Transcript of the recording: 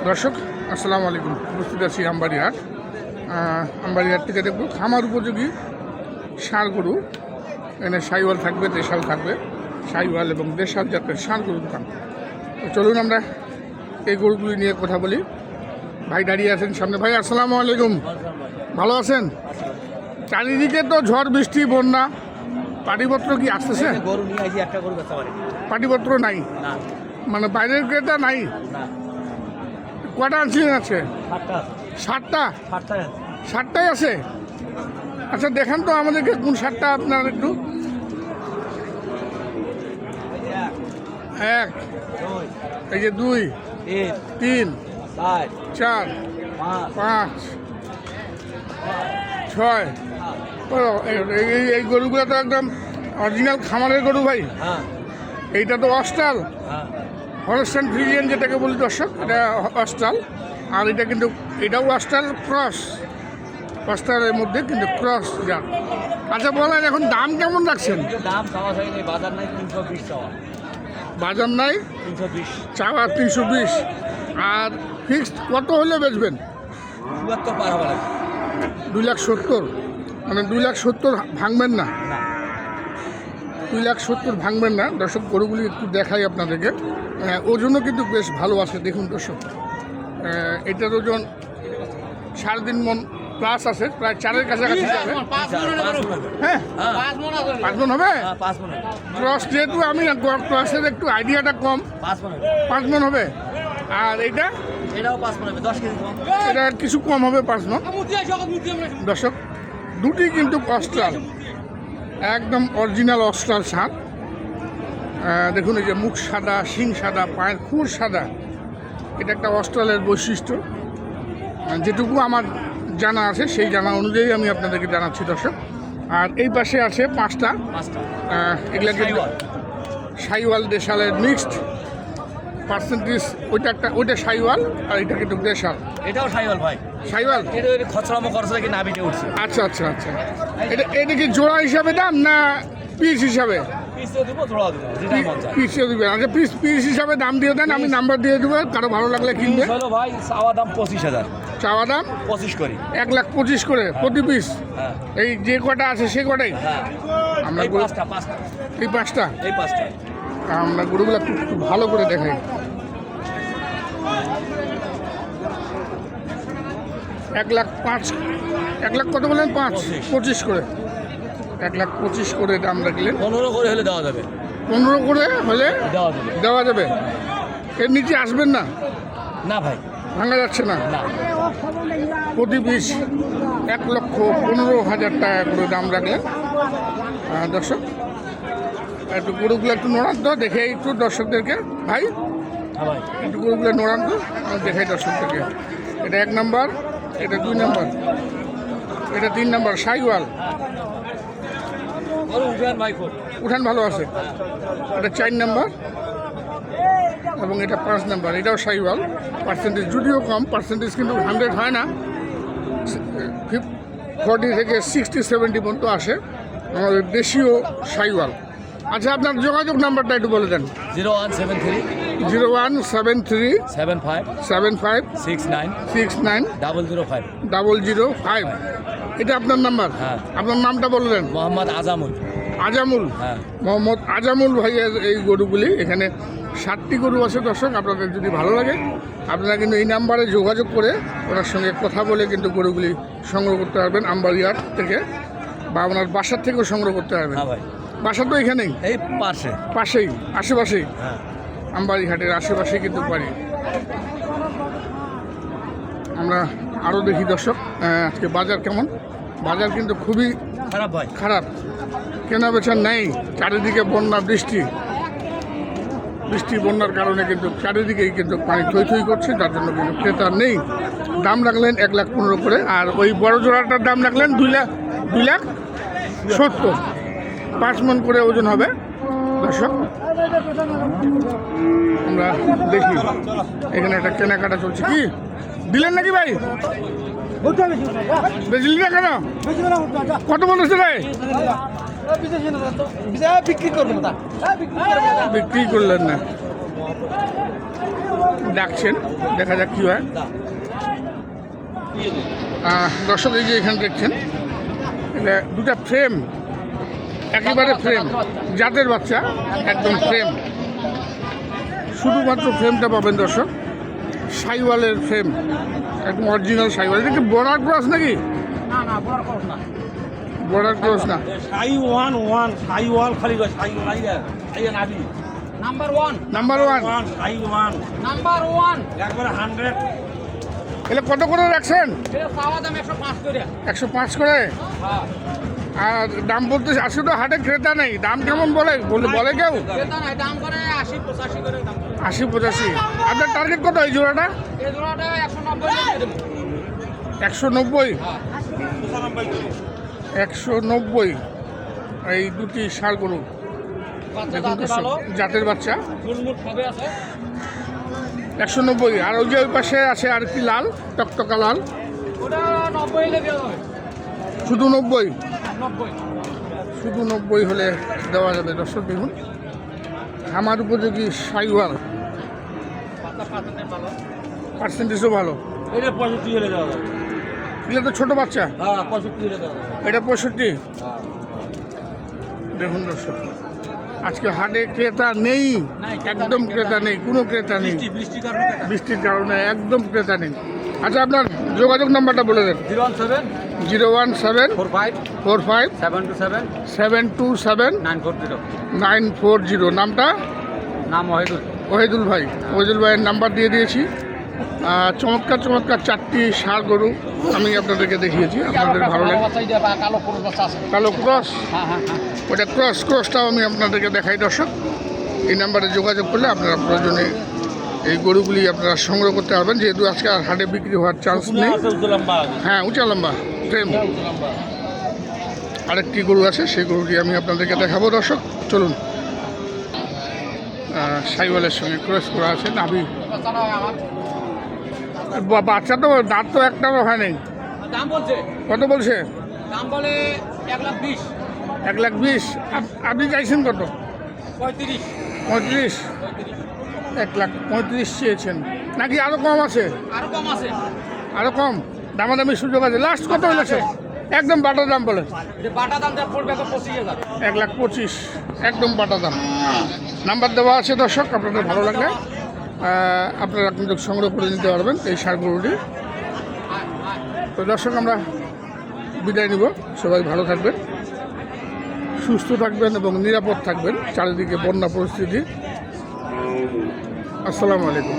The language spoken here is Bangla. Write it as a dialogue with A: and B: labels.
A: দর্শক আসসালামু আলাইকুম। উপস্থিত আছি আমবাড়িহাট। আমবাড়িহাট থেকে দেখব খামার উপযোগী ষাঁড় গরু। এখানে সাইওয়াল থাকবে, দেশাল থাকবে, সাইওয়াল এবং দেশাল জাতের ষাঁড় গরুর দোকান। তো চলুন আমরা এই গরুগুলি নিয়ে কথা বলি। ভাই দাঁড়িয়ে আছেন সামনে। ভাই আসসালামু আলাইকুম, ভালো আছেন? চারিদিকে তো ঝড় বৃষ্টি বন্যা, পাটিপত্র কি আসতেছে?
B: গরু নিয়ে আসি, একটা গরু বেচতে পারি
A: পাটিপত্র নাই,
B: না।
A: মানে বাইরের ক্রেতা নাই।
B: না,
A: কটা আনছিলেন? আছে
B: 7টা
A: 7টা। 7টাই আছে। আচ্ছা দেখান তো আমাদেরকে কোন 7টা আপনার একটু। 1, এই যে 2, 3, 4, 5, 6। এই গরুগুলো তো একদম অরিজিনাল খামারের গরু ভাই।
B: হ্যাঁ,
A: এইটা তো অস্টাল,
B: হ্যাঁ,
A: হলস্টাইন ফ্রিজিয়ান যেটাকে বলি দর্শক, এটা অস্টাল। আর এটা কিন্তু এটাও অস্টাল ক্রস, অস্টালের মধ্যে কিন্তু ক্রস জাত। আচ্ছা বলেন এখন দাম কেমন রাখছেন?
B: দাম চাওয়া যায় নেই, বাজার নাই 320 চাওয়া।
A: বাজার নাই
B: 320
A: চাওয়া 320। আর ফিক্সড কত হলে বেচবেন?
B: 74 পার হবে না।
A: 2,70,000, মানে 2,70,000 ভাঙবেন না?
B: না,
A: 2,70,000 ভাঙবেন না। দর্শক গরুগুলি একটু দেখাই আপনাদেরকে। ওজনও কিন্তু বেশ ভালো আছে দেখুন দর্শক। এটার ওজন 3.5 মণ প্লাস আছে, প্রায় 4-এর কাছাকাছি যাবে। হ্যাঁ 5 মণ হবে।
B: 5 মণ
A: ক্রস যেহেতু আমি ক্রসের একটু আইডিয়াটা কম,
B: 5 মণ
A: 5 মণ হবে। আর এইটা
B: এটাও 5 মণ হবে, 10 কেজি কম।
A: এটা কিছু কম হবে, 5 মণ। দর্শক দুটি কিন্তু অস্ট্রাল, একদম অরিজিনাল অস্ট্রাল ষাঁড়। দেখুন এই যে মুখ সাদা, শিং সাদা, পায়ের খুর সাদা। এটা একটা অস্ট্রালের বৈশিষ্ট্য। যেটুকু আমার জানা আছে সেই জানা অনুযায়ী আমি আপনাদেরকে জানাচ্ছি দর্শক। আর এই পাশে আছে 5টা। এগুলা কিন্তু সাইওয়াল দেশালের মিক্সড পার্সেন্টেজ। ওইটা সাইওয়াল আর এটা কিন্তু দেশাল।
B: এটাও সাইওয়াল ভাই,
A: সাইওয়াল।
B: এটা ওই খচরামো করছে কি নাবিতে উঠছে।
A: আচ্ছা। এটা কি জোড়া হিসাবে দাম না পিস হিসাবে?
B: পিসও দিব, জোড়াও দিব, যেটা মন চায়।
A: পিসও দিবেন? আচ্ছা পিস হিসাবে দাম দিয়ে দেন, আমি নাম্বার দিয়ে দেবো, কারো ভালো লাগলে কিনবে।
B: হলো ভাই চাওয়া দাম 25,000।
A: চাওয়া দাম
B: 25 করি,
A: 1,25,000 করে প্রতি পিস।
B: হ্যাঁ
A: এই যে কটা আছে সে কটাই
B: হ্যাঁ।
A: আমরা
B: এই পাঁচটা
A: এই 5টা
B: এই 5টা
A: আমরা গরুগুলো একটু ভালো করে দেখাই। 1,05,000, 1,00,000 কত বলেন? 25 করে, 1,25,000 করে দাম রাখলেন।
B: 15 করে হলে দেওয়া যাবে।
A: 15 করে হলে
B: দেওয়া যাবে।
A: এর নিচে আসবেন না?
B: না ভাই,
A: ভাঙা যাচ্ছে না।
B: না।
A: প্রতি পিস 1,15,000 টাকা করে দাম রাখলেন। দর্শক একটু গরুগুলো একটু নড়ান তো, দেখে একটু দর্শকদেরকে। ভাই
B: হ্যাঁ ভাই,
A: একটু গরুগুলো নড়ান তো, আমি দেখাই দর্শকদেরকে। এটা 1 নাম্বার, এটা 2 নাম্বার, এটা 3 নাম্বার সাইওয়াল। উঠান ভালো আছে। এটা 4 নাম্বার এবং এটা 5 নাম্বার, এটাও সাইওয়াল। পার্সেন্টেজ যদিও কম, পার্সেন্টেজ কিন্তু 100 হয় না, 40 থেকে 60-70 পর্যন্ত আসে আমাদের দেশীয় সাইওয়াল। আচ্ছা আপনার যোগাযোগ নাম্বারটা একটু বলে দেন।
B: 0173
A: 0173 75
B: 69
A: 69
B: 005।
A: 005। এটা আপনার নাম্বার?
B: হ্যাঁ।
A: আপনার নামটা বললেন?
B: মোহাম্মদ আজামুল।
A: আজামুল।
B: হ্যাঁ,
A: মোহাম্মদ আজামুল ভাইয়ের এই গরুগুলি। এখানে 7টি গরু আছে দর্শক। আপনাদের যদি ভালো লাগে আপনারা কিন্তু এই নাম্বারে যোগাযোগ করে ওনার সঙ্গে কথা বলে কিন্তু গরুগুলি সংগ্রহ করতে পারবেন আমবাড়িহাট থেকে, বা ওনার বাসার থেকেও সংগ্রহ করতে পারবেন।
B: হ্যাঁ ভাই,
A: বাসা তো এখানেই
B: এই
A: পাশেই, আশেপাশেই,
B: হ্যাঁ।
A: আমবাড়িহাটের আশেপাশেই কিন্তু বাড়ি। আমরা আরও দেখি দর্শক আজকে বাজার কেমন। বাজার কিন্তু খুবই
B: খারাপ ভাই,
A: খারাপ, কেনা বেচা নেই। চারিদিকে বন্যা, বৃষ্টি বন্যার কারণে কিন্তু চারিদিকেই কিন্তু পানি থই করছে, যার জন্য কিন্তু ক্রেতা নেই। দাম রাখলেন 1,15,000 করে। আর ওই বড় জোড়াটার দাম রাখলেন 2,70,000। 5 মণ করে ওজন হবে দর্শক। আমরা দেখি এখানে একটা কেনাকাটা চলছে। কি দিলেন নাকি ভাই? বেচলি না কেন? কত বলেছে ভাই? বিক্রি করলেন না? ডাকছেন, দেখা যাক কী হয়। দর্শক এই যে এখানে দেখছেন এটা দুটা ফ্রেম, একেবারে ফ্রেম, জাতের বাচ্চা, একদম ফ্রেম, শুধুমাত্র ফ্রেমটা পাবেন দর্শক, সাইওয়ালের ফ্রেম, একদম অরিজিনাল সাইওয়াল। এটা কি বর্ডার ক্রস নাকি? বর্ডার ক্রস না,
B: সাইওয়াল খালি নাম্বার ওয়ান একবারে 100।
A: এলে কত করে রাখছেন?
B: এটা পাওয়া দাম 105 করে।
A: 105 করে।
B: হ্যাঁ,
A: আর দাম বলতে আসলে তো হাটে ক্রেতা নেই, দাম কেমন বলে বলে কেউ?
B: এটা নাই দাম করে 80-85 করে দাম করে।
A: 80-85। আপনার টার্গেট কত এই জোড়াটা?
B: এই জোড়াটা 190 দিয়ে দেব।
A: 190।
B: হ্যাঁ,
A: 190 এই দুটি ষাঁড় গরু।
B: বাচ্চা
A: দেখুন
B: দাঁতে
A: দর্শক,
B: ভালো,
A: জাতের বাচ্চা।
B: ঝুলমুল সবে আছে।
A: 190। আর ওই যে ওই পাশে আছে আর কি লাল, টকটকা লাল,
B: ওটা 90 হলে দেওয়া হবে।
A: শুধু 90?
B: 90।
A: শুধু 90 হলে দেওয়া যাবে। দর্শক দেখুন, খামার উপযোগী সাইওয়াল,
B: বাচ্চা পার্সেন্টেজ ভালো।
A: পার্সেন্টেজও ভালো।
B: এটা 65 হলে দেওয়া হবে।
A: এগুলো তো ছোটো বাচ্চা।
B: হ্যাঁ, 65 হলে দেওয়া হবে।
A: এটা 65।
B: হ্যাঁ,
A: দেখুন দর্শক, আজকে হাটে ক্রেতা নেই, একদম ক্রেতা নেই, কোনো ক্রেতা নেই,
B: বৃষ্টির কারণে
A: বৃষ্টির কারণে একদম ক্রেতা নেই। আচ্ছা, আপনার যোগাযোগ নাম্বারটা বলে দেন।
B: 017
A: 017
B: 45
A: 45
B: 727
A: 727
B: 940।
A: 940। নামটা?
B: নাম ওয়াহিদুল।
A: ওহিদুল ভাই। ওহিদুল ভাইয়ের নাম্বার দিয়ে দিয়েছি। চমৎকার চমৎকার 4টি ষাঁড় গরু আমি আপনাদেরকে দেখিয়েছি, আপনাদের ভালো লাগে।
B: কালো পুরো বাচ্চা আছে।
A: কালো ক্রস,
B: হ্যাঁ হ্যাঁ হ্যাঁ।
A: ওটা ক্রসটাও আমি আপনাদেরকে দেখাই দর্শক। এই নাম্বারে যোগাযোগ করলে আপনারা প্রয়োজনে এই গরুগুলি আপনারা সংগ্রহ করতে পারবেন, যেহেতু আজকে আর হাটে বিক্রি হওয়ার চান্স নেই। হ্যাঁ, উঁচা লম্বা ফ্রেম। আরেকটি গরু আছে, সেই গরুটি আমি আপনাদেরকে দেখাবো দর্শক। চলুন। সাইওয়ালের সঙ্গে ক্রস করা আছে, নাভি। বাচ্চা তো দাঁত তো একটাও হয় নাই।
B: দাম বলছে,
A: কত বলছে?
B: দাম বলে 120।
A: 120। আপনি চাইছেন কত?
B: 35।
A: 35। 135 চেয়েছেন নাকি আরও কম আছে?
B: আরো কম আছে।
A: আরও কম দামাদামি সুযোগ আছে। লাস্ট কত হয়েছে? একদম বাটা দাম বলে।
B: বাটা দাম পড়বে 25,000।
A: 125 একদম বাটা দাম। নাম্বার দেওয়া আছে দর্শক, আপনাদের ভালো লাগলে আপনারা কিন্তু সংগ্রহ করে নিতে পারবেন এই ষাঁড় গরুটি। তো দর্শক, আমরা বিদায় নিব। সবাই ভালো থাকবেন, সুস্থ থাকবেন এবং নিরাপদ থাকবেন। চারিদিকে বন্যা পরিস্থিতি। আসসালামু আলাইকুম।